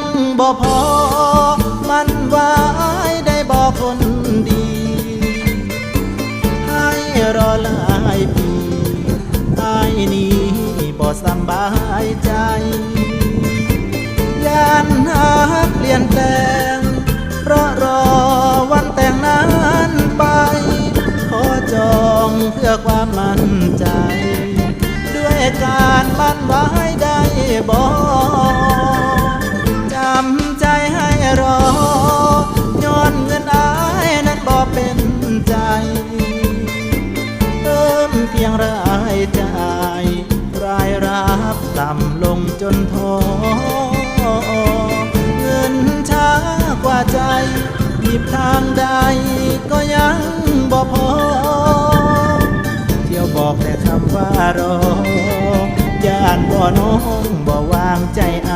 ยังบ่พอมันไว้ได้บ่คนดีให้รอหลายปีไอ้นี้บ่สบายใจยานหาเปลี่ยนแปลงเพราะรอวันแต่งนั้นไปขอจองเพื่อความมั่นใจด้วยการมั่นไว้ได้บ่จำใจให้รอย้อนเงินอายนั้นบ่เป็นใจเติมเพียงรายจ่ายรายรับต่ำลงจนท้อเงินช้ากว่าใจหยิบทางใดก็ยังบ่พอเที่ยวบอกแต่คำว่ารอย่านบ่น้องบ่วางใจอ